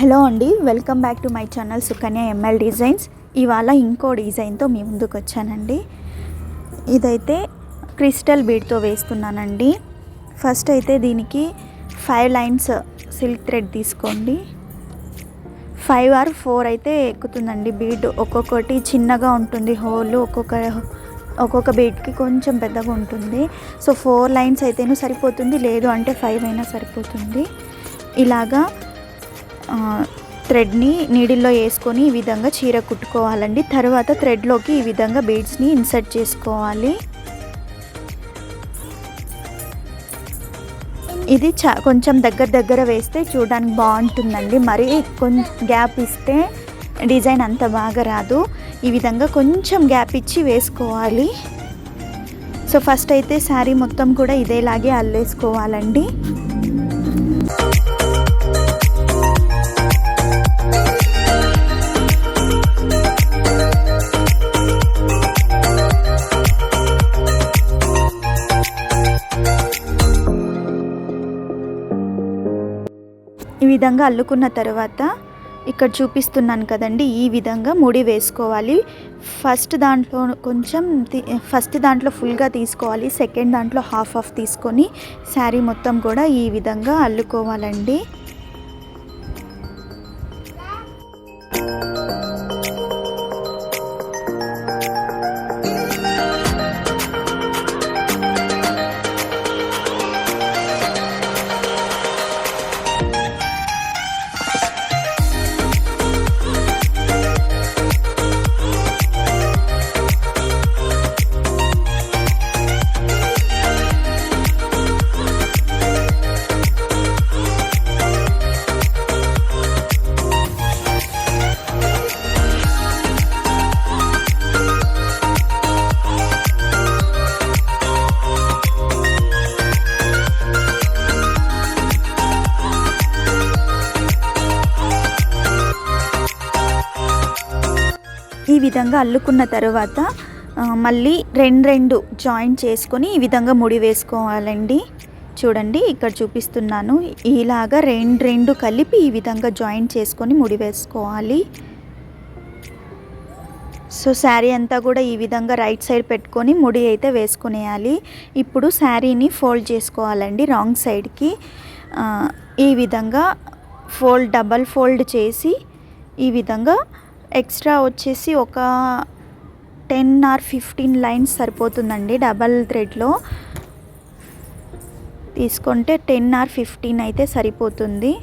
Hello అండి, welcome back to my channel Sukanya ML designs. ఇవాళ ఇంకో డిజైన్తో మీ ముందుకు వచ్చానండి. ఇదైతే క్రిస్టల్ బీడ్తో వేస్తున్నానండి. ఫస్ట్ అయితే దీనికి 5 లైన్స్ సిల్క్ థ్రెడ్ తీసుకోండి. 5 or 4 అయితే ఎక్కుతుందండి బీడ్. ఒక్కొక్కటి చిన్నగా ఉంటుంది హోల్, ఒక్కొక్క బీడ్కి కొంచెం పెద్దగా ఉంటుంది. సో 4 లైన్స్ అయితేనూ సరిపోతుంది, లేదు అంటే 5 అయినా సరిపోతుంది. ఇలాగా థ్రెడ్ని నీడిల్లో వేసుకొని ఈ విధంగా చీర కుట్టుకోవాలండి. తర్వాత థ్రెడ్లోకి ఈ విధంగా బీడ్స్ని ఇన్సర్ట్ చేసుకోవాలి. ఇది కొంచెం దగ్గర వేస్తే చూడడానికి బాగుంటుందండి. మరి కొంచెం గ్యాప్ ఇస్తే డిజైన్ అంత బాగా రాదు. ఈ విధంగా కొంచెం గ్యాప్ ఇచ్చి వేసుకోవాలి. సో ఫస్ట్ అయితే శారీ మొత్తం కూడా ఇదేలాగే అల్లేసుకోవాలండి. ఈ విధంగా అల్లుకున్న తర్వాత ఇక్కడ చూపిస్తున్నాను కదండి, ఈ విధంగా ముడి వేసుకోవాలి. ఫస్ట్ దాంట్లో ఫుల్గా తీసుకోవాలి, సెకండ్ దాంట్లో హాఫ్ తీసుకొని శారీ మొత్తం కూడా ఈ విధంగా అల్లుకోవాలండి. ఈ విధంగా అల్లుకున్న తర్వాత మళ్ళీ రెండు జాయింట్ చేసుకొని ఈ విధంగా ముడి వేసుకోవాలండి. చూడండి, ఇక్కడ చూపిస్తున్నాను. ఇలాగా రెండు కలిపి ఈ విధంగా జాయింట్ చేసుకొని ముడి వేసుకోవాలి. సో శారీ అంతా కూడా ఈ విధంగా రైట్ సైడ్ పెట్టుకొని ముడి అయితే వేసుకునేయాలి. ఇప్పుడు శారీని ఫోల్డ్ చేసుకోవాలండి రాంగ్ సైడ్కి. ఈ విధంగా డబల్ ఫోల్డ్ చేసి ఈ విధంగా ఎక్స్ట్రా వచ్చేసి ఒక 10 or 15 లైన్స్ సరిపోతుందండి. డబల్ థ్రెడ్లో తీసుకుంటే 10 or 15 అయితే సరిపోతుంది.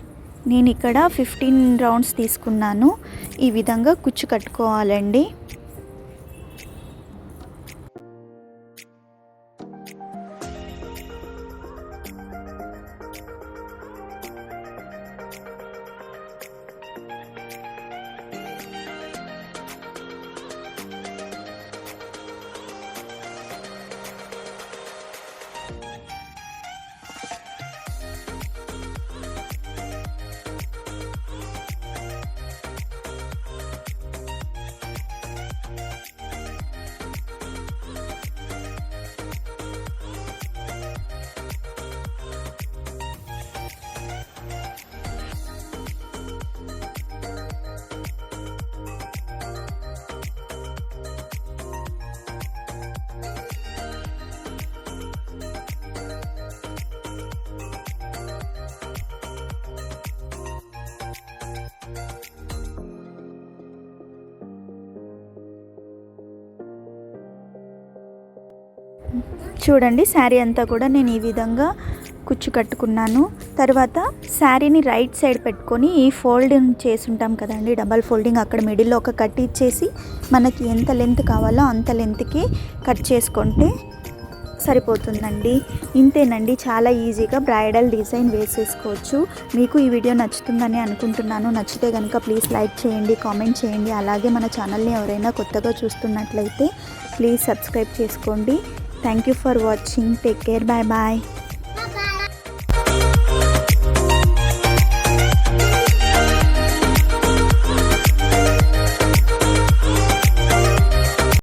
నేను ఇక్కడ 15 రౌండ్స్ తీసుకున్నాను. ఈ విధంగా కుచ్చు కట్టుకోవాలండి. చూడండి, శారీ అంతా కూడా నేను ఈ విధంగా కుచ్చు కట్టుకున్నాను. తర్వాత శారీని రైట్ సైడ్ పెట్టుకొని ఈ ఫోల్డింగ్ చేసి ఉంటాం కదండి, డబల్ ఫోల్డింగ్, అక్కడ మిడిల్లో ఒక కట్ ఇచ్చేసి మనకి ఎంత లెంత్ కావాలో అంత లెంత్కి కట్ చేసుకుంటే సరిపోతుందండి. ఇంతేనండి, చాలా ఈజీగా బ్రైడల్ డిజైన్ వేసేసుకోవచ్చు. మీకు ఈ వీడియో నచ్చుతుందని అనుకుంటున్నాను. నచ్చితే కనుక ప్లీజ్ లైక్ చేయండి, కామెంట్ చేయండి. అలాగే మన ఛానల్ని ఎవరైనా కొత్తగా చూస్తున్నట్లయితే ప్లీజ్ సబ్స్క్రైబ్ చేసుకోండి. Thank you for watching. Take care. Bye bye.